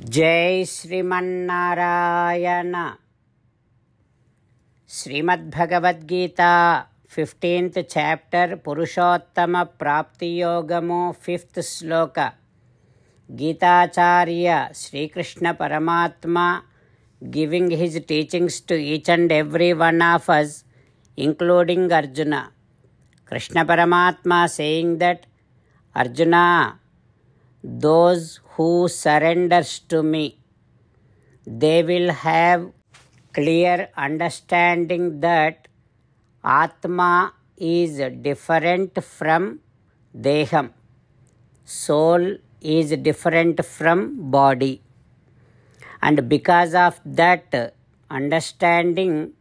जय Sriman Narayana. Shrimad Bhagavad Gita 15th chapter पुरुषोत्तम प्राप्ति योगमु 5th श्लोक। गीताचार्य श्रीकृष्ण परमात्मा giving his teachings to each and every one of us, including Arjuna. Krishna Paramatma saying that, Arjuna, those who surrenders to me, they will have clear understanding that Atma is different from Deham. Soul is different from body. And because of that understanding,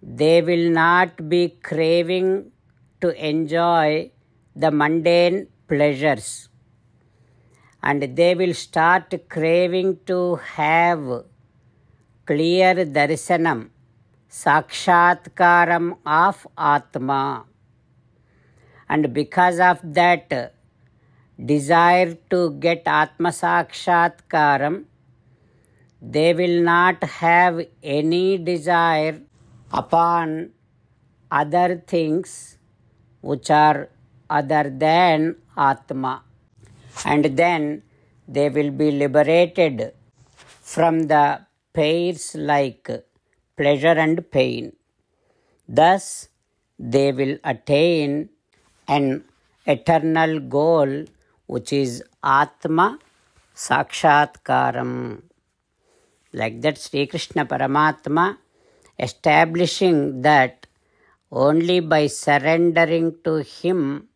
they will not be craving to enjoy the mundane pleasures. And they will start craving to have clear darshanam, sakshatkaram of Atma. And because of that desire to get Atma sakshatkaram, they will not have any desire upon other things which are other than Atma. And then they will be liberated from the pairs like pleasure and pain. Thus, they will attain an eternal goal which is Atma Sakshatkaram. Like that, Sri Krishna Paramatma establishing that only by surrendering to him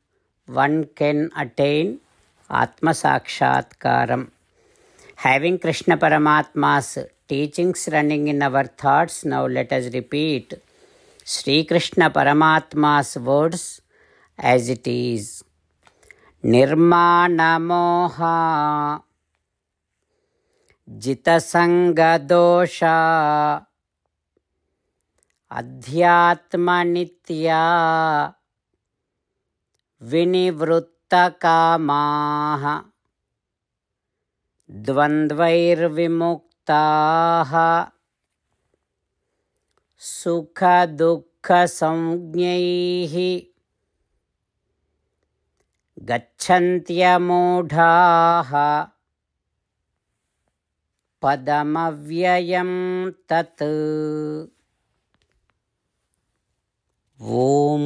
one can attain Atma Sakshatkaram. Having Krishna Paramatma's teachings running in our thoughts, now let us repeat Sri Krishna Paramatma's words as it is. Nirmana moha jita sanga dosha adhyatma nitya vinivrutta kamaha dvandvair vimuktaha sukha dukkha samgnaihi gacchantya mudhaha padamavyayam tat. Om.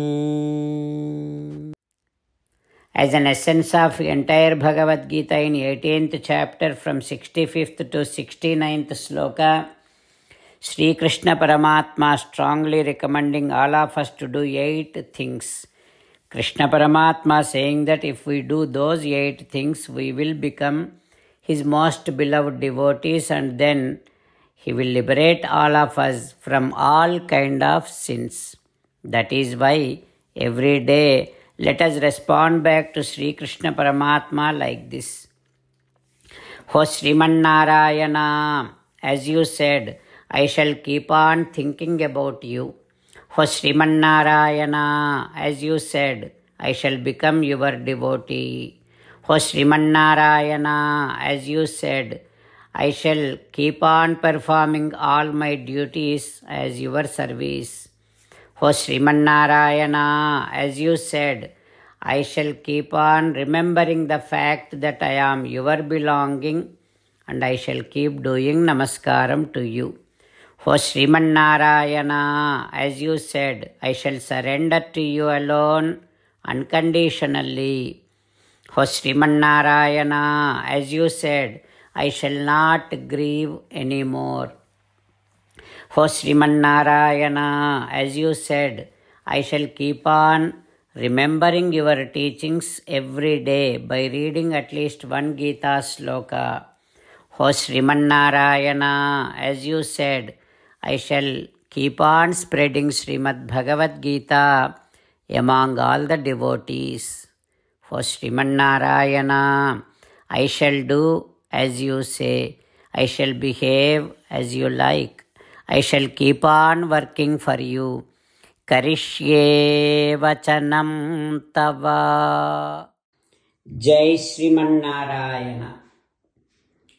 As an essence of entire Bhagavad Gita in 18th chapter from 65th to 69th sloka, Sri Krishna Paramatma strongly recommending all of us to do 8 things. Krishna Paramatma saying that if we do those 8 things, we will become his most beloved devotees, and then he will liberate all of us from all kind of sins. That is why every day let us respond back to Sri Krishna Paramatma like this. O Srimannarayana, as you said, I shall keep on thinking about you. O Srimannarayana, as you said, I shall become your devotee. O Srimannarayana, as you said, I shall keep on performing all my duties as your service. O Srimannarayana, as you said, I shall keep on remembering the fact that I am your belonging, and I shall keep doing namaskaram to you. O Srimannarayana, as you said, I shall surrender to you alone unconditionally. O Srimannarayana, as you said, I shall not grieve anymore. O Srimannarayana, as you said, I shall keep on remembering your teachings every day by reading at least one Gita sloka. O Srimannarayana, as you said, I shall keep on spreading Srimad Bhagavad Gita among all the devotees. O Srimannarayana, I shall do as you say. I shall behave as you like. I shall keep on working for you. Karishye vachanam tava. Jai Srimannarayana.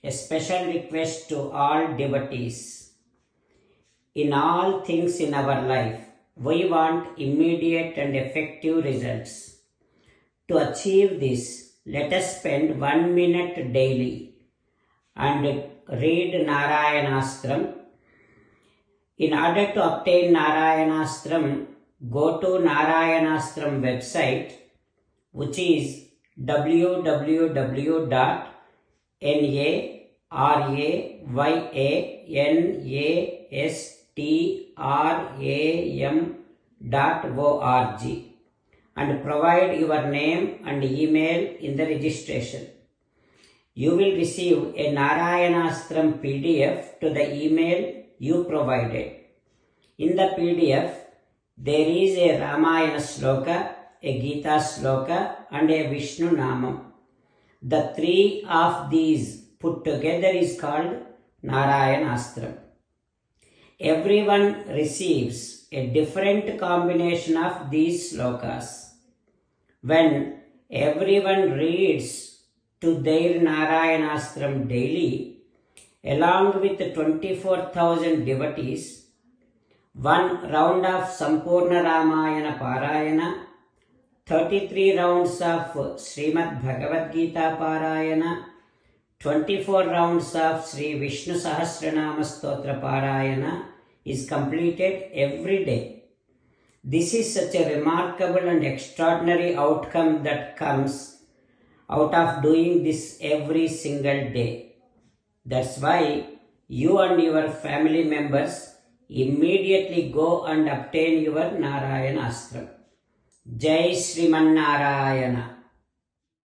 A special request to all devotees. In all things in our life, we want immediate and effective results. To achieve this, let us spend 1 minute daily and read Narayanastram. In order to obtain Narayanastram, go to Narayanastram website, which is www.narayanastram.org, and provide your name and email in the registration. You will receive a Narayanastram PDF to the email you provided. In the PDF, there is a Ramayana Sloka, a Gita Sloka, and a Vishnu Namam. The three of these put together is called Narayanastram. Everyone receives a different combination of these slokas. When everyone reads to their Narayanastram daily, along with 24,000 devotees, one round of Sampurna Ramayana Parayana, 33 rounds of Srimad Bhagavad Gita Parayana, 24 rounds of Sri Vishnu Sahasranama Stotra Parayana is completed every day. This is such a remarkable and extraordinary outcome that comes out of doing this every single day. That's why you and your family members immediately go and obtain your Narayanastram. Jai Sriman Narayana.